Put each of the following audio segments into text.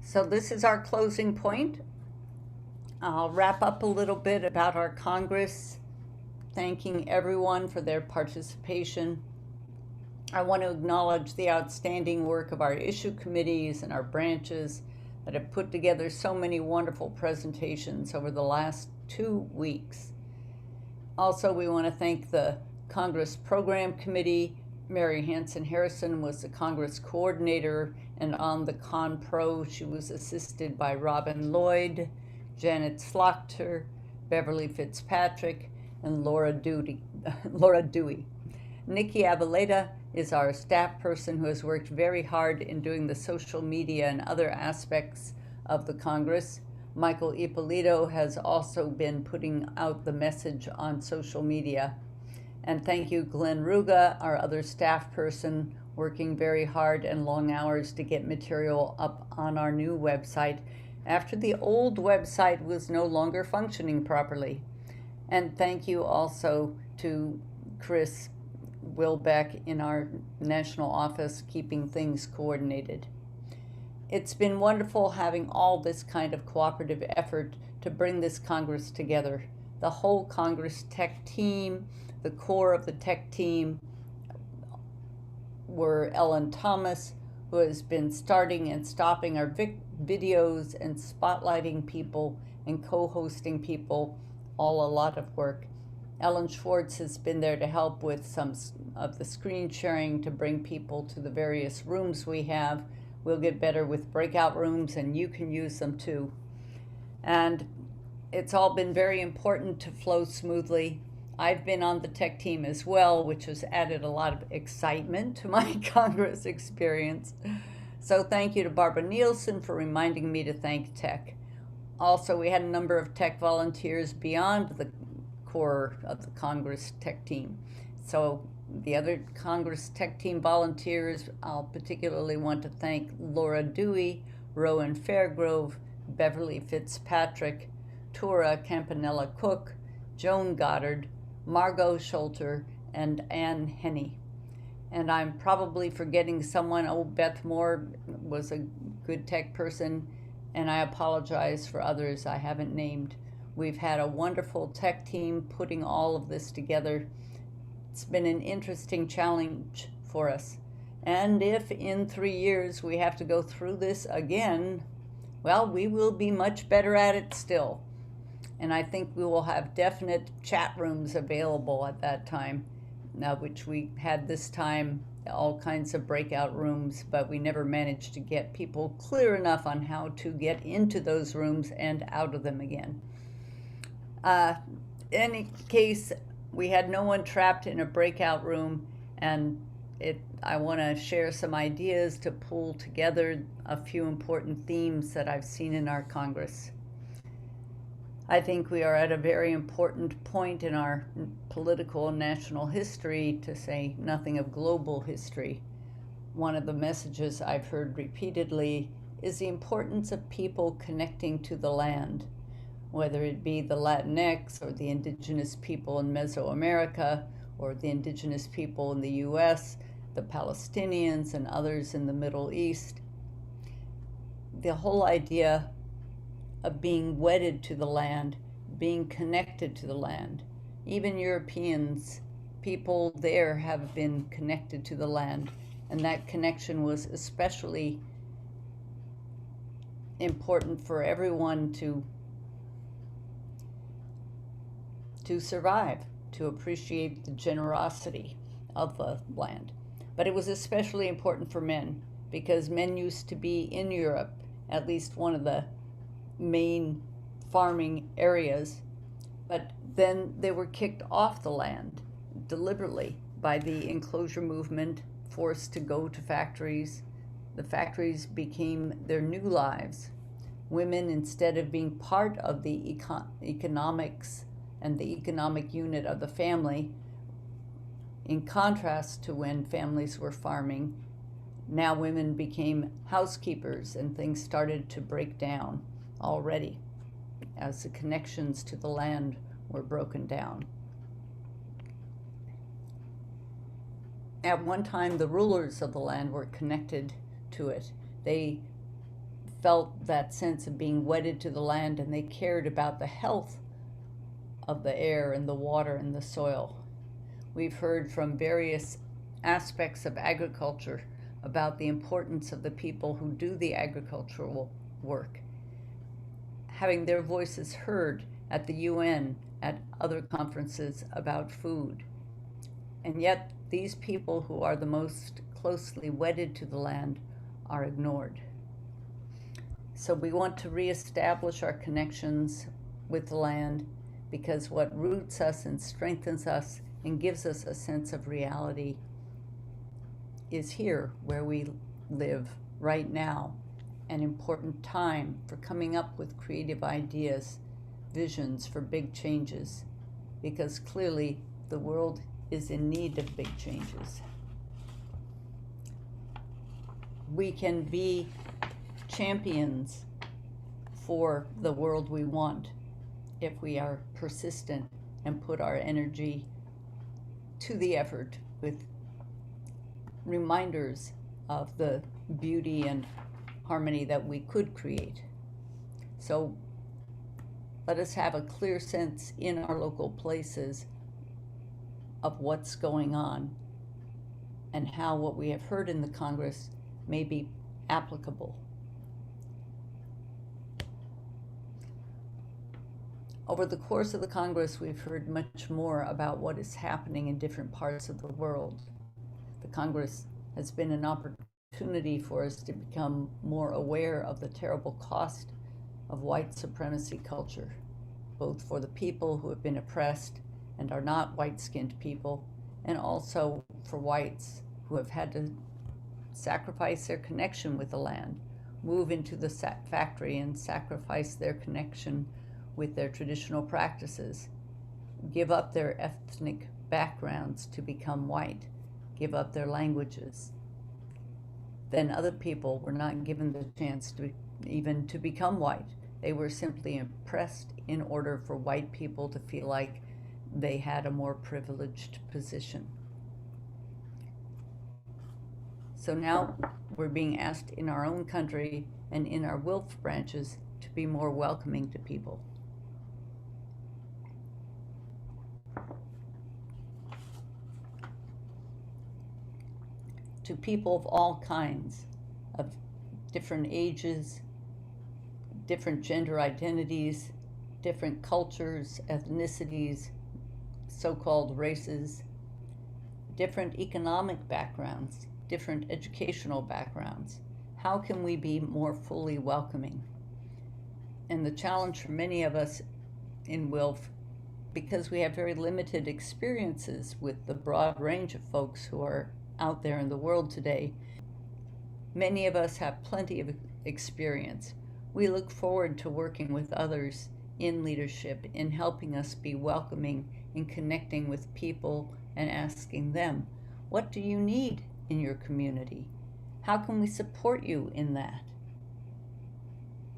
So this is our closing point. I'll wrap up a little bit about our Congress, thanking everyone for their participation. I want to acknowledge the outstanding work of our issue committees and our branches that have put together so many wonderful presentations over the last 2 weeks. Also, we want to thank the Congress Program Committee. Mary Hanson Harrison was the Congress coordinator, and on the Con-Pro, she was assisted by Robin Lloyd, Janet Slaughter, Beverly Fitzpatrick, and Laura Dewey. Nikki Abaleta is our staff person who has worked very hard in doing the social media and other aspects of the Congress. Michael Ippolito has also been putting out the message on social media. And thank you, Glenn Ruga, our other staff person, working very hard and long hours to get material up on our new website after the old website was no longer functioning properly. And thank you also to Chris Wilbeck in our national office, keeping things coordinated. It's been wonderful having all this kind of cooperative effort to bring this Congress together. The whole Congress tech team, the core of the tech team were Ellen Thomas, who has been starting and stopping our videos and spotlighting people and co-hosting people, all a lot of work. Ellen Schwartz has been there to help with some of the screen sharing to bring people to the various rooms we have. We'll get better with breakout rooms, and you can use them too. And it's all been very important to flow smoothly. I've been on the tech team as well, which has added a lot of excitement to my Congress experience. So thank you to Barbara Nielsen for reminding me to thank tech. Also, we had a number of tech volunteers beyond the core of the Congress tech team. So the other Congress tech team volunteers, I'll particularly want to thank Laura Dewey, Rowan Fairgrove, Beverly Fitzpatrick, Tura Campanella Cook, Joan Goddard, Margot Schulter, and Ann Henney. And I'm probably forgetting someone. Oh, Beth Moore was a good tech person, and I apologize for others I haven't named. We've had a wonderful tech team putting all of this together. It's been an interesting challenge for us. And if in 3 years we have to go through this again, well, we will be much better at it still. And I think we will have definite chat rooms available at that time, which we had this time, all kinds of breakout rooms, but we never managed to get people clear enough on how to get into those rooms and out of them again. In any case, we had no one trapped in a breakout room, and I want to share some ideas to pull together a few important themes that I've seen in our Congress. I think we are at a very important point in our political and national history, to say nothing of global history. One of the messages I've heard repeatedly is the importance of people connecting to the land, whether it be the Latinx or the indigenous people in Mesoamerica or the indigenous people in the US, the Palestinians and others in the Middle East. The whole idea of being wedded to the land, being connected to the land. Even Europeans, people there have been connected to the land, and that connection was especially important for everyone to survive, to appreciate the generosity of the land. But it was especially important for men, because men used to be in Europe, at least one of the main farming areas, but then they were kicked off the land deliberately by the enclosure movement, forced to go to factories. The factories became their new lives. Women, instead of being part of the economics and the economic unit of the family, in contrast to when families were farming, now women became housekeepers, and things started to break down already as the connections to the land were broken down. At one time, the rulers of the land were connected to it. They felt that sense of being wedded to the land, and they cared about the health of the air and the water and the soil. We've heard from various aspects of agriculture about the importance of the people who do the agricultural work, having their voices heard at the UN, at other conferences about food. And yet, these people who are the most closely wedded to the land are ignored. So we want to reestablish our connections with the land, because what roots us and strengthens us and gives us a sense of reality is here where we live right now, an important time for coming up with creative ideas, visions for big changes, because clearly the world is in need of big changes. We can be champions for the world we want if we are persistent and put our energy to the effort with reminders of the beauty and harmony that we could create. So let us have a clear sense in our local places of what's going on and how what we have heard in the Congress may be applicable. Over the course of the Congress, we've heard much more about what is happening in different parts of the world. The Congress has been an opportunity for us to become more aware of the terrible cost of white supremacy culture, both for the people who have been oppressed and are not white-skinned people, and also for whites who have had to sacrifice their connection with the land, move into the factory and sacrifice their connection with their traditional practices, give up their ethnic backgrounds to become white, give up their languages. Then other people were not given the chance to even to become white. They were simply oppressed in order for white people to feel like they had a more privileged position. So now we're being asked in our own country and in our WILPF branches to be more welcoming to people. To people of all kinds, of different ages, different gender identities, different cultures, ethnicities, so-called races, different economic backgrounds, different educational backgrounds. How can we be more fully welcoming? And the challenge for many of us in WILPF, because we have very limited experiences with the broad range of folks who are out there in the world today, many of us have plenty of experience. We look forward to working with others in leadership, in helping us be welcoming, in connecting with people and asking them, what do you need in your community? How can we support you in that?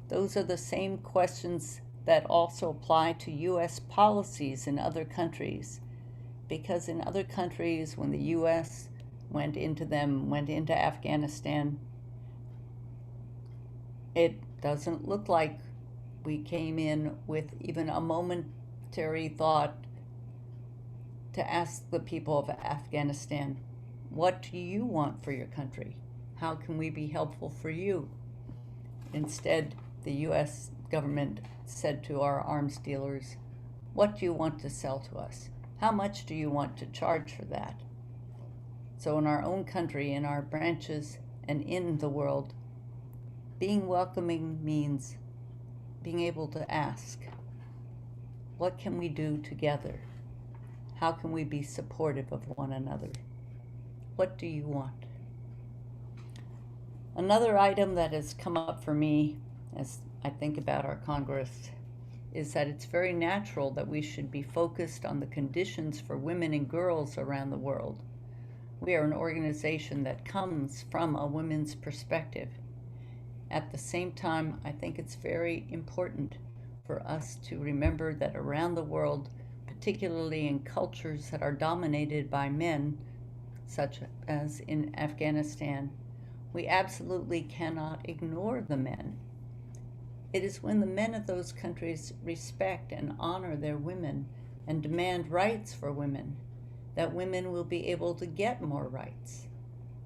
Those are the same questions that also apply to U.S. policies in other countries, because in other countries, when the U.S. went into Afghanistan, it doesn't look like we came in with even a momentary thought to ask the people of Afghanistan, what do you want for your country? How can we be helpful for you? Instead, the U.S. government said to our arms dealers, what do you want to sell to us? How much do you want to charge for that? So in our own country, in our branches, and in the world, being welcoming means being able to ask, what can we do together? How can we be supportive of one another? What do you want? Another item that has come up for me as I think about our Congress is that it's very natural that we should be focused on the conditions for women and girls around the world. We are an organization that comes from a women's perspective. At the same time, I think it's very important for us to remember that around the world, particularly in cultures that are dominated by men, such as in Afghanistan, we absolutely cannot ignore the men. It is when the men of those countries respect and honor their women and demand rights for women that women will be able to get more rights.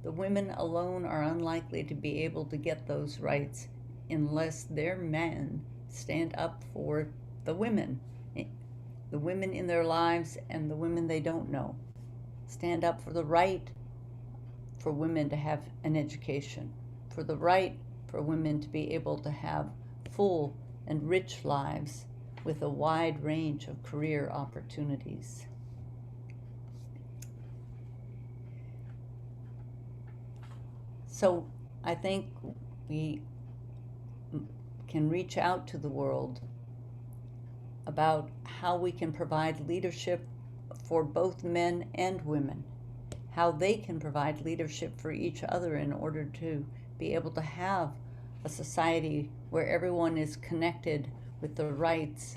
The women alone are unlikely to be able to get those rights unless their men stand up for the women in their lives and the women they don't know. Stand up for the right for women to have an education, for the right for women to be able to have full and rich lives with a wide range of career opportunities. So I think we can reach out to the world about how we can provide leadership for both men and women, how they can provide leadership for each other in order to be able to have a society where everyone is connected with the rights,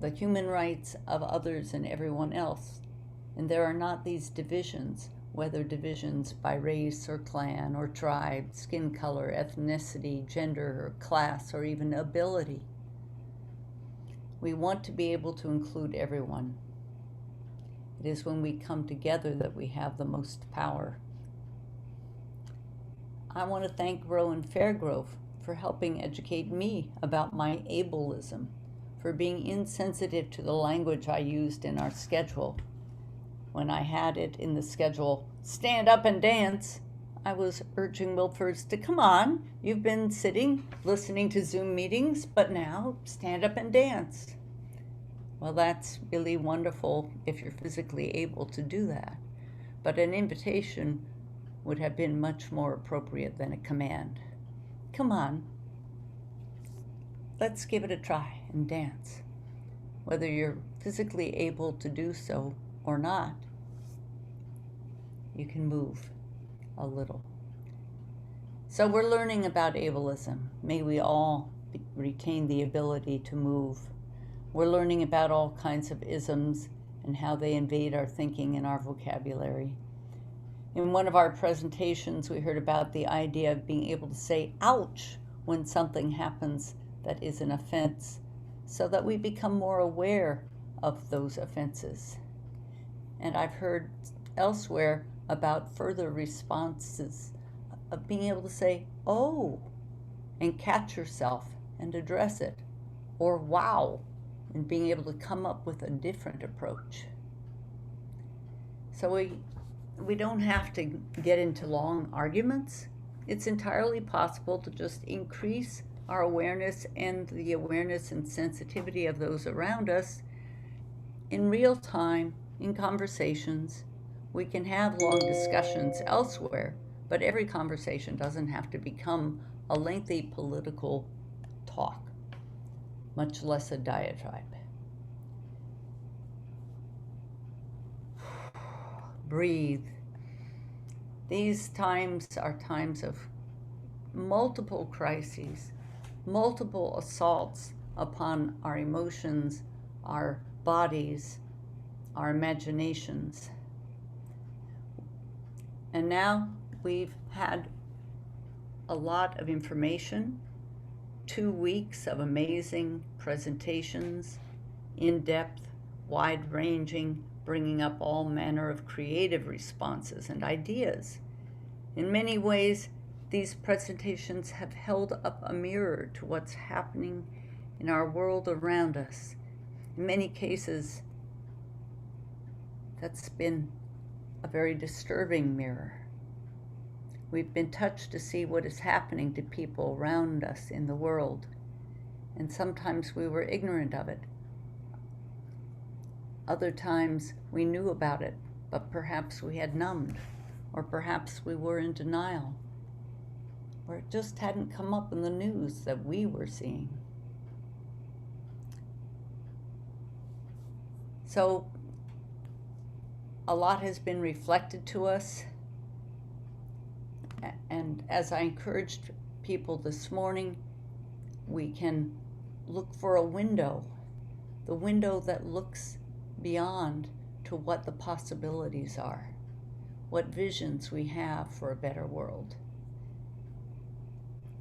the human rights of others and everyone else. And there are not these divisions, whether divisions by race or clan or tribe, skin color, ethnicity, gender, or class, or even ability. We want to be able to include everyone. It is when we come together that we have the most power. I want to thank Rowan Fairgrove for helping educate me about my ableism, for being insensitive to the language I used in our schedule. When I had it in the schedule, stand up and dance, I was urging WILPFers to come on. You've been sitting, listening to Zoom meetings, but now stand up and dance. Well, that's really wonderful if you're physically able to do that. But an invitation would have been much more appropriate than a command. Come on, let's give it a try and dance. Whether you're physically able to do so or not, you can move a little. So we're learning about ableism. May we all retain the ability to move. We're learning about all kinds of isms and how they invade our thinking and our vocabulary. In one of our presentations, we heard about the idea of being able to say ouch when something happens that is an offense, so that we become more aware of those offenses. And I've heard elsewhere about further responses of being able to say, oh, and catch yourself and address it, or wow, and being able to come up with a different approach. So we don't have to get into long arguments. It's entirely possible to just increase our awareness and the awareness and sensitivity of those around us in real time, in conversations. We can have long discussions elsewhere, but every conversation doesn't have to become a lengthy political talk, much less a diatribe. Breathe. These times are times of multiple crises, multiple assaults upon our emotions, our bodies, our imaginations. And now we've had a lot of information, 2 weeks of amazing presentations, in-depth, wide-ranging, bringing up all manner of creative responses and ideas. In many ways, these presentations have held up a mirror to what's happening in our world around us. In many cases, that's been a very disturbing mirror. We've been touched to see what is happening to people around us in the world, and sometimes we were ignorant of it. Other times we knew about it, but perhaps we had numbed, or perhaps we were in denial, or it just hadn't come up in the news that we were seeing. So a lot has been reflected to us, and as I encouraged people this morning, we can look for a window, the window that looks beyond to what the possibilities are, what visions we have for a better world.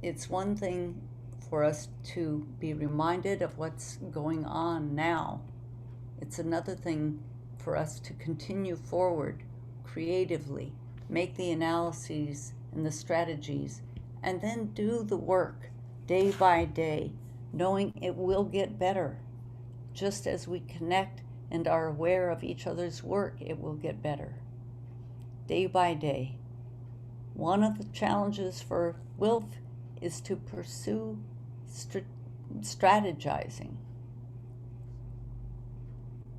It's one thing for us to be reminded of what's going on now. It's another thing for us to continue forward creatively, make the analyses and the strategies, and then do the work day by day, knowing it will get better. Just as we connect and are aware of each other's work, it will get better. Day by day. One of the challenges for WILPF is to pursue strategizing,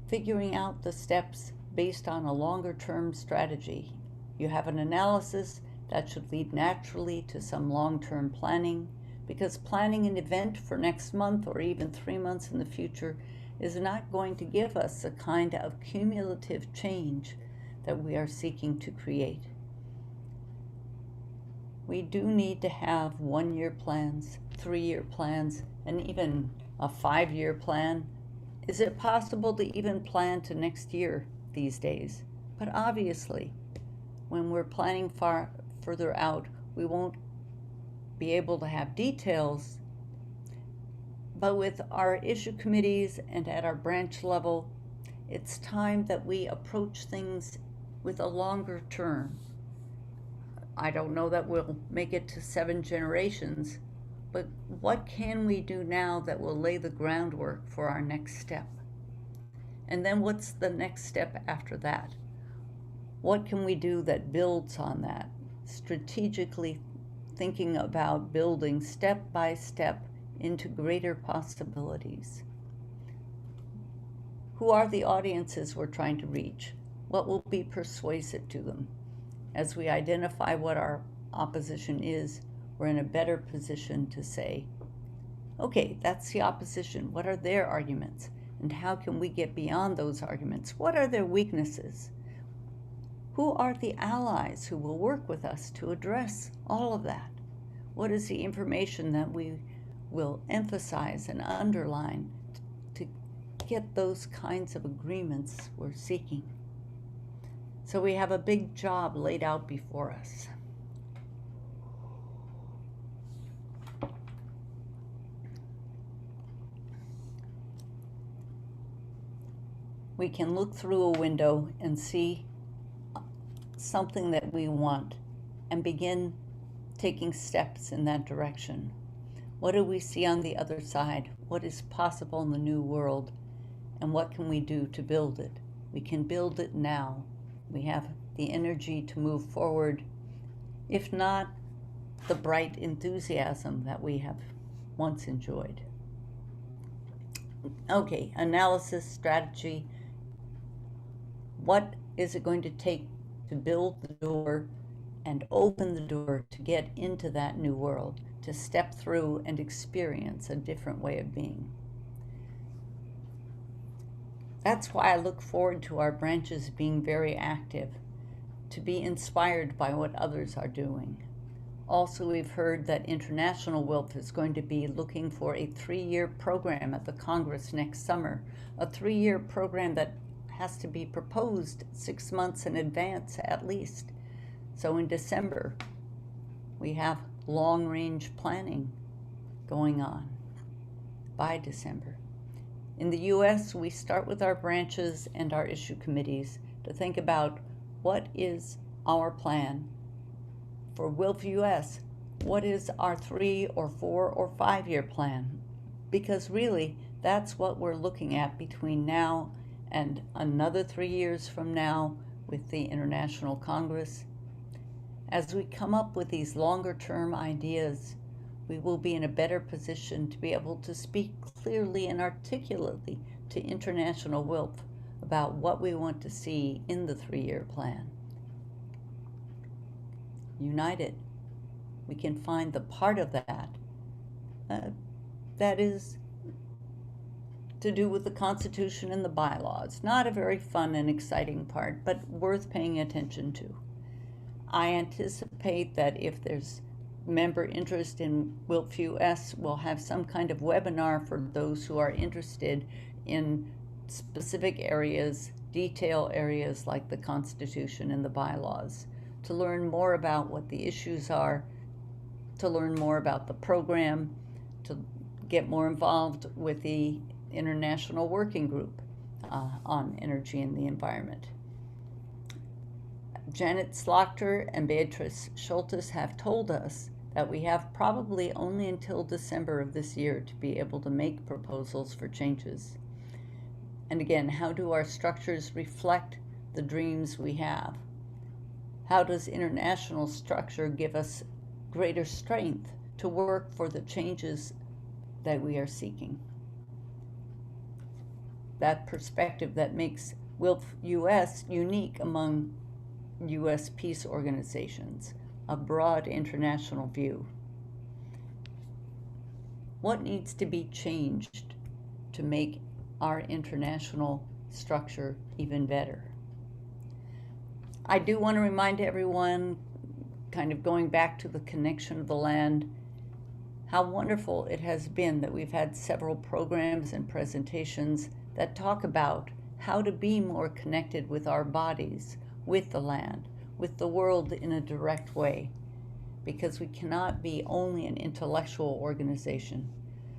figuring out the steps based on a longer-term strategy. You have an analysis that should lead naturally to some long-term planning, because planning an event for next month or even 3 months in the future is not going to give us the kind of cumulative change that we are seeking to create. We do need to have 1-year plans, 3-year plans, and even a 5-year plan. Is it possible to even plan to next year these days? But obviously, when we're planning further out, we won't be able to have details. But with our issue committees and at our branch level, it's time that we approach things with a longer term. I don't know that we'll make it to 7 generations, but what can we do now that will lay the groundwork for our next step? And then what's the next step after that? What can we do that builds on that? Strategically thinking about building step by step into greater possibilities. Who are the audiences we're trying to reach? What will be persuasive to them? As we identify what our opposition is, we're in a better position to say, okay, that's the opposition. What are their arguments? And how can we get beyond those arguments? What are their weaknesses? Who are the allies who will work with us to address all of that? What is the information that we will emphasize and underline to get those kinds of agreements we're seeking? So we have a big job laid out before us. We can look through a window and see something that we want and begin taking steps in that direction. What do we see on the other side? What is possible in the new world? And what can we do to build it? We can build it now. We have the energy to move forward, if not the bright enthusiasm that we have once enjoyed. Okay, analysis, strategy. What is it going to take to build the door and open the door to get into that new world, to step through and experience a different way of being? That's why I look forward to our branches being very active, to be inspired by what others are doing. Also, we've heard that International WILPF is going to be looking for a 3-year program at the Congress next summer, a 3-year program that has to be proposed 6 months in advance at least. So in December, we have long-range planning going on by December. In the US, we start with our branches and our issue committees to think about what is our plan. For WILPF US, what is our 3 or 4 or 5-year plan? Because really, that's what we're looking at between now and another 3 years from now with the International Congress. As we come up with these longer-term ideas, we will be in a better position to be able to speak clearly and articulately to International WILPF about what we want to see in the 3-year plan. United, we can find the part of that that is to do with the Constitution and the bylaws. Not a very fun and exciting part, but worth paying attention to. I anticipate that if there's member interest in WILPF US, we'll have some kind of webinar for those who are interested in specific areas, detail areas like the Constitution and the bylaws, to learn more about what the issues are, to learn more about the program, to get more involved with the International Working Group on Energy and the Environment. Janet Slaughter and Beatrice Schultes have told us that we have probably only until December of this year to be able to make proposals for changes. And again, how do our structures reflect the dreams we have? How does international structure give us greater strength to work for the changes that we are seeking? That perspective that makes WILPF US unique among U.S. peace organizations, a broad international view. What needs to be changed to make our international structure even better? I do want to remind everyone, kind of going back to the connection of the land, how wonderful it has been that we've had several programs and presentations that talk about how to be more connected with our bodies, with the land, with the world in a direct way, because we cannot be only an intellectual organization.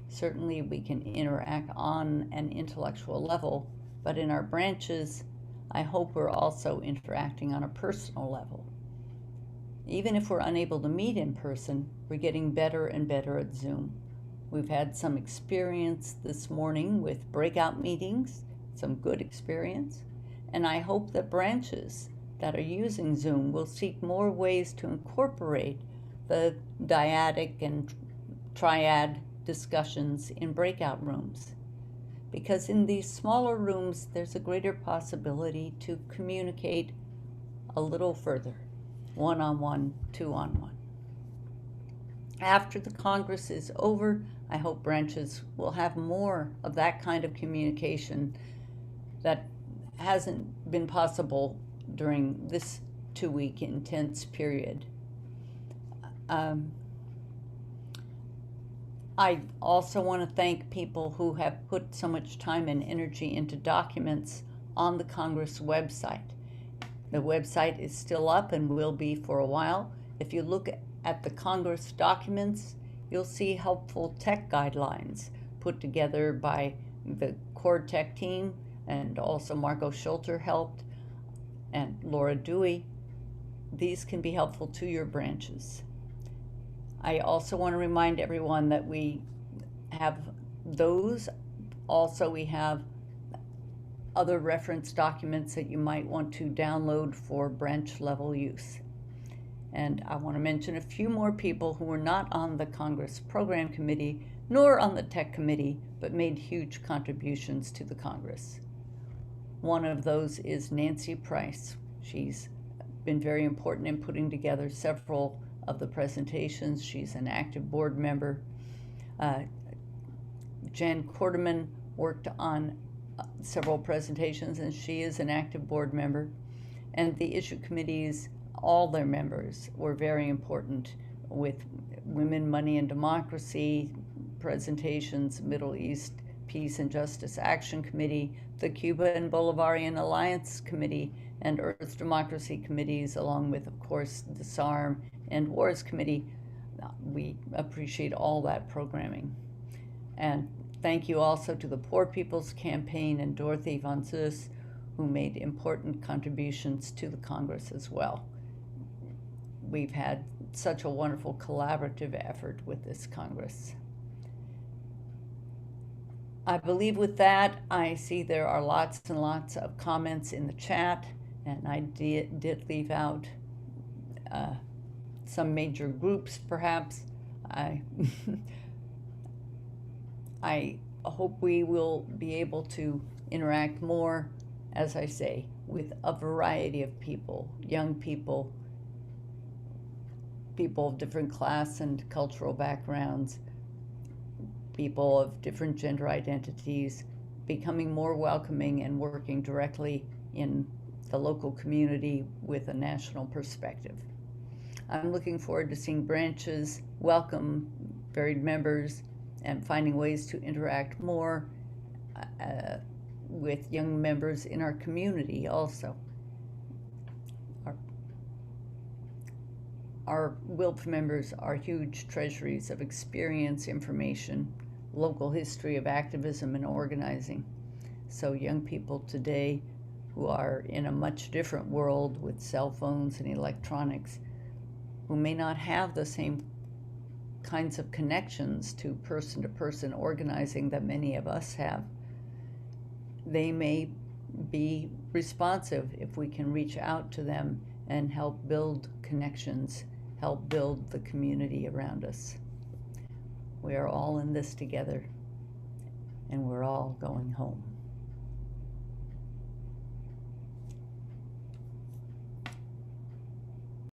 Certainly we can interact on an intellectual level, but in our branches, I hope we're also interacting on a personal level. Even if we're unable to meet in person, we're getting better and better at Zoom. We've had some experience this morning with breakout meetings, some good experience, and I hope that branches that are using Zoom will seek more ways to incorporate the dyadic and triad discussions in breakout rooms. Because in these smaller rooms, there's a greater possibility to communicate a little further, one-on-one, two-on-one. After the Congress is over, I hope branches will have more of that kind of communication that hasn't been possible during this 2-week intense period. I also want to thank people who have put so much time and energy into documents on the Congress website. The website is still up and will be for a while. If you look at the Congress documents, you'll see helpful tech guidelines put together by the core tech team, and also Margot Schulter helped, and Laura Dewey. These can be helpful to your branches. I also want to remind everyone that we have those. Also, we have other reference documents that you might want to download for branch level use. And I want to mention a few more people who were not on the Congress Program Committee nor on the Tech Committee, but made huge contributions to the Congress. One of those is Nancy Price. She's been very important in putting together several of the presentations. She's an active board member. Jan Quarterman worked on several presentations, and she is an active board member. And the issue committees, all their members were very important with Women, Money, and Democracy presentations, Middle East Peace and Justice Action Committee, the Cuba and Bolivarian Alliance Committee, and Earth Democracy Committees, along with, of course, the SARM and Wars Committee. We appreciate all that programming. And thank you also to the Poor People's Campaign and Dorothy von Zus, who made important contributions to the Congress as well. We've had such a wonderful collaborative effort with this Congress. I believe with that, I see there are lots and lots of comments in the chat, and I did leave out some major groups, perhaps. I hope we will be able to interact more, as I say, with a variety of people, young people, people of different class and cultural backgrounds, people of different gender identities, becoming more welcoming and working directly in the local community with a national perspective. I'm looking forward to seeing branches welcome varied members and finding ways to interact more with young members in our community also. Our WILPF members are huge treasuries of experience, information, local history of activism and organizing. So young people today who are in a much different world with cell phones and electronics, who may not have the same kinds of connections to person organizing that many of us have, they may be responsive if we can reach out to them and help build connections, help build the community around us. We are all in this together, and we're all going home.